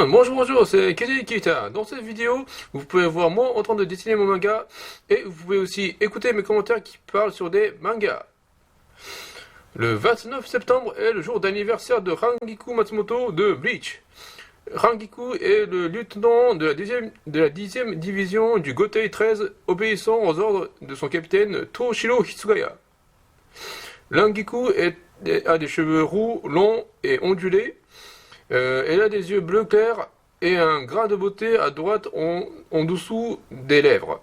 Bonjour, bonjour, c'est Kenji Kita. Dans cette vidéo, vous pouvez voir moi en train de dessiner mon manga et vous pouvez aussi écouter mes commentaires qui parlent sur des mangas. Le 29 septembre est le jour d'anniversaire de Rangiku Matsumoto de Bleach. Rangiku est le lieutenant de la 10e division du Gotei 13, obéissant aux ordres de son capitaine Toshiro Hitsugaya. Rangiku a des cheveux roux, longs et ondulés. Elle a des yeux bleus clairs et un grain de beauté à droite en dessous des lèvres.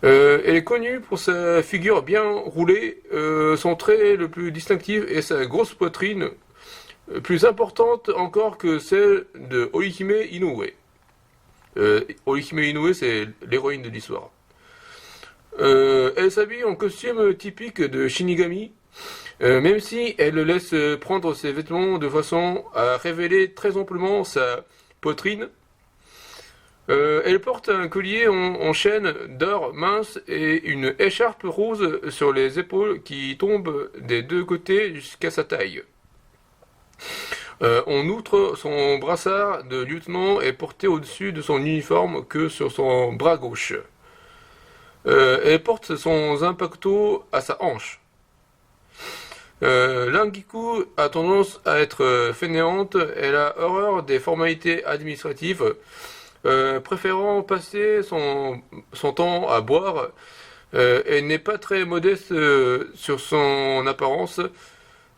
Elle est connue pour sa figure bien roulée, son trait le plus distinctif et sa grosse poitrine, plus importante encore que celle de Orihime Inoue. Orihime Inoue, c'est l'héroïne de l'histoire. Elle s'habille en costume typique de Shinigami, même si elle laisse prendre ses vêtements de façon à révéler très amplement sa poitrine. Elle porte un collier en chaîne d'or mince et une écharpe rose sur les épaules qui tombe des deux côtés jusqu'à sa taille. En outre, son brassard de lieutenant est porté au-dessus de son uniforme que sur son bras gauche. Elle porte son zanpakuto à sa hanche. Rangiku a tendance à être fainéante, elle a horreur des formalités administratives, préférant passer son temps à boire. Elle n'est pas très modeste sur son apparence.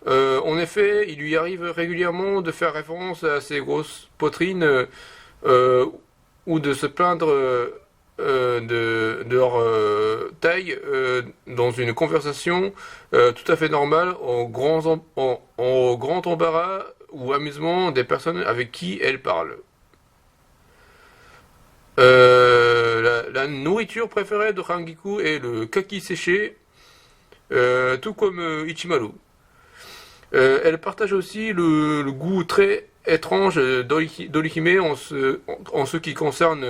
En effet, il lui arrive régulièrement de faire référence à ses grosses poitrines ou de se plaindre de leur taille dans une conversation tout à fait normale au grand embarras ou amusement des personnes avec qui elle parle. La nourriture préférée de Rangiku est le kaki séché, tout comme Ichimaru. Elle partage aussi le goût très étrange d'Orihime en ce qui concerne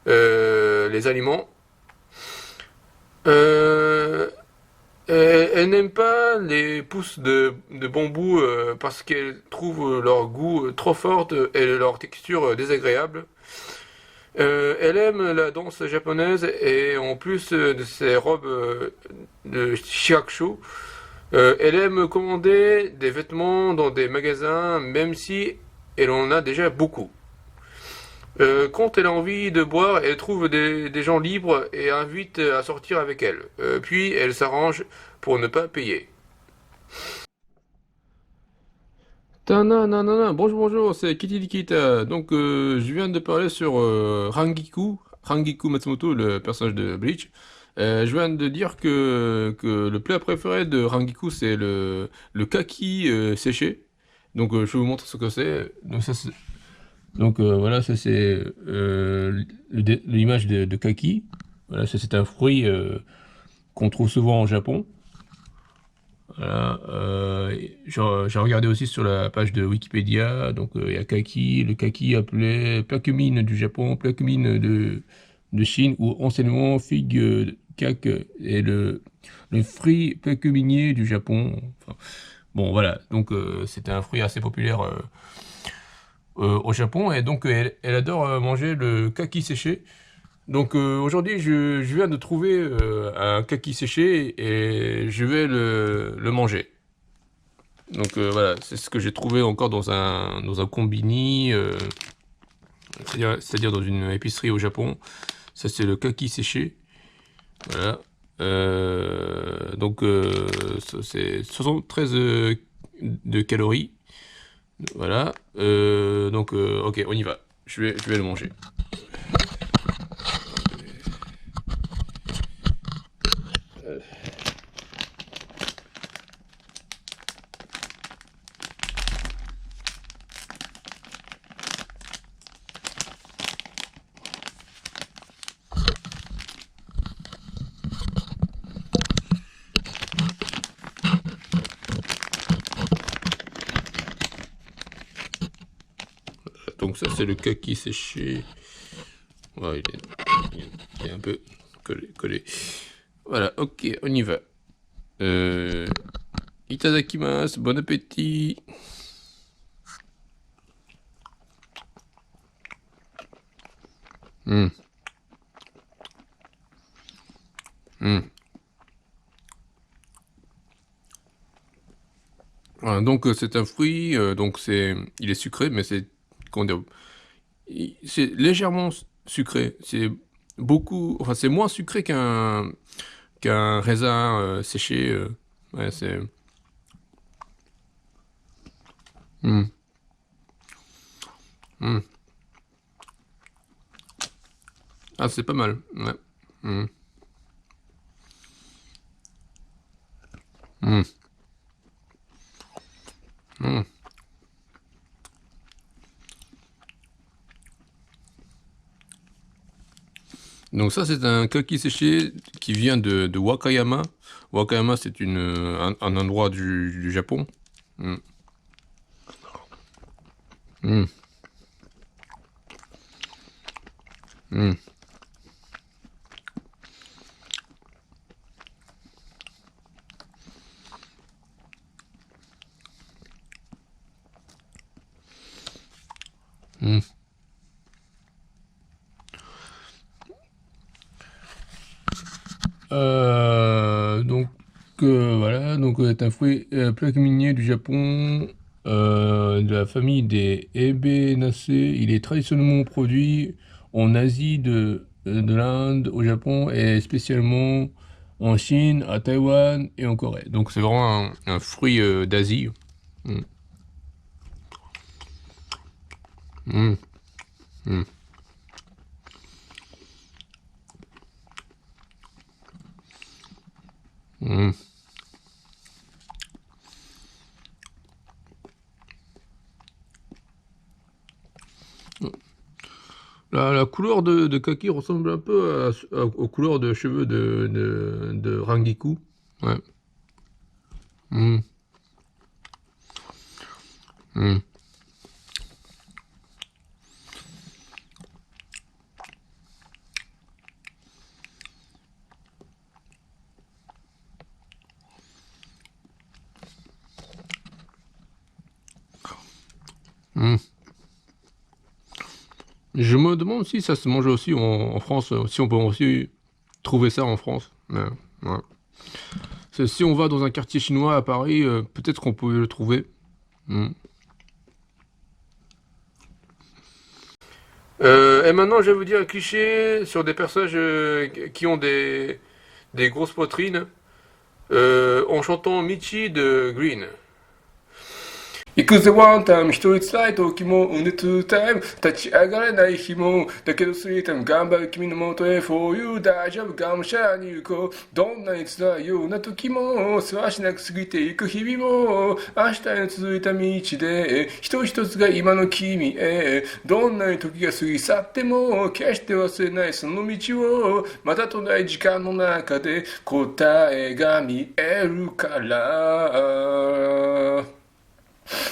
les aliments. Elle n'aime pas les pousses de bambou parce qu'elle trouve leur goût trop fort et leur texture désagréable. Elle aime la danse japonaise et en plus de ses robes de shihakusho, elle aime commander des vêtements dans des magasins même si elle en a déjà beaucoup. Quand elle a envie de boire, elle trouve des gens libres et invite à sortir avec elle. Puis elle s'arrange pour ne pas payer. Bonjour, bonjour, c'est Kitty Dikita. Donc, je viens de parler sur Rangiku Matsumoto, le personnage de Bleach. Je viens de dire que le plat préféré de Rangiku, c'est le kaki séché. Donc, je vais vous montrer ce que c'est. Voilà, ça c'est l'image de kaki. Voilà, ça c'est un fruit qu'on trouve souvent au Japon. Voilà, j'ai regardé aussi sur la page de Wikipédia, donc il y a kaki, le kaki appelé plakemine du Japon, plakemine de Chine, ou anciennement figue kak, et le fruit plakeminier du Japon. Enfin, bon voilà, donc c'était un fruit assez populaire au Japon, et donc elle adore manger le kaki séché. Donc aujourd'hui, je viens de trouver un kaki séché et je vais le manger. Donc voilà, c'est ce que j'ai trouvé encore dans un combini, c'est-à-dire dans une épicerie au Japon. Ça c'est le kaki séché. Voilà. Donc c'est 73 de calories. Voilà. Donc ok, on y va. Je vais le manger. Donc ça c'est le kaki séché. Ouais, il est un peu collé. Voilà, ok, on y va. Itadakimasu, bon appétit. Hmm. Hmm. Voilà, donc c'est un fruit, donc il est sucré, mais c'est, comment dire, c'est légèrement sucré. C'est beaucoup, enfin c'est moins sucré qu'un raisin séché. Ouais, c'est. Hmm. Hmm. Ah, c'est pas mal. Ouais. Hmm. Hmm. Hmm. Donc ça, c'est un kaki séché qui vient de Wakayama. Wakayama, c'est un endroit du Japon. Hmm. Hmm. Hmm. Hmm. Donc voilà, donc est un fruit plaque minier du Japon, de la famille des Ebenacées. Il est traditionnellement produit en Asie de l'Inde au Japon et spécialement en Chine, à Taïwan et en Corée. Donc c'est vraiment un fruit d'Asie. Mm. Mm. Mm. Mm. La couleur de kaki ressemble un peu aux couleurs de cheveux de Rangiku. Ouais. Mm. Mm. Mm. Je me demande si ça se mange aussi en France, si on peut aussi trouver ça en France. Mais, ouais. Si on va dans un quartier chinois à Paris, peut-être qu'on peut le trouver. Mm. Et maintenant, je vais vous dire un cliché sur des personnages qui ont des grosses poitrines en chantant Michi de Green. 行くぜワンタイム、一人つらい時も、うんでトゥータイム、立ち上がれない日も、だけどスリータイム、頑張る君のもとへ、for you 大丈夫、がむしゃらに行こう。どんなに辛いような時も、せわしなく過ぎていく日々も、明日へ続いた道で、人一つが今の君へ、どんなに時が過ぎ去っても、決して忘れないその道を、またとない時間の中で、答えが見えるから。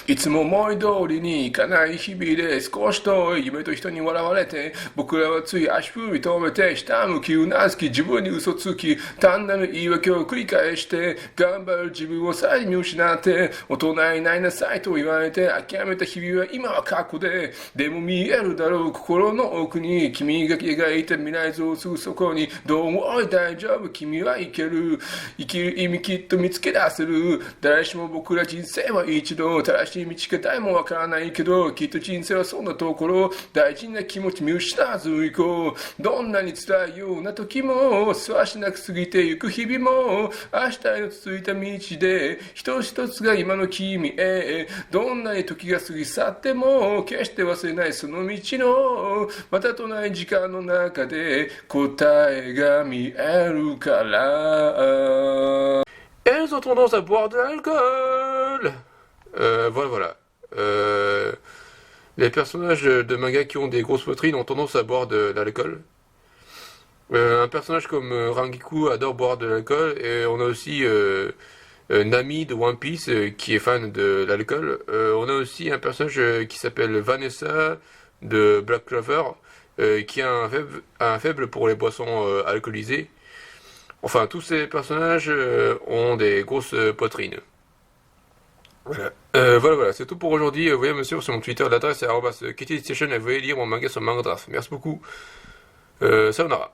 いつも思い通りにいかない日々で少し遠い夢と人に笑われて僕らはつい足踏み止めて下向きうなずき自分に嘘つき単なる言い訳を繰り返して頑張る自分をさらに見失って大人になりなさいと言われて諦めた日々は今は過去でも見えるだろう心の奥に君が描いた未来像すぐそこにどうもおい大丈夫君はいける生きる意味きっと見つけ出せる誰しも僕ら人生は一度正しい道か誰もわからないけどきっと人生はそんなところ大事な気持ち見失わず行こうどんなに辛いような時もせわしなく過ぎてゆく日々も明日への続いた道で一つ一つが今の君へどんなに時が過ぎ去っても決して忘れないその道のまたとない時間の中で答えが見えるから。Elles ont tendance à boire de l'alcool. Voilà, voilà. Les personnages de manga qui ont des grosses poitrines ont tendance à boire de l'alcool. Un personnage comme Rangiku adore boire de l'alcool. Et on a aussi Nami de One Piece qui est fan de l'alcool. On a aussi un personnage qui s'appelle Vanessa de Black Clover qui a un faible pour les boissons alcoolisées. Enfin, tous ces personnages ont des grosses poitrines. Voilà. Voilà, c'est tout pour aujourd'hui. Vous voyez, monsieur, sur mon Twitter, l'adresse est @KittyStation et vous pouvez lire mon manga sur Mangadraft. Merci beaucoup. Sayonara.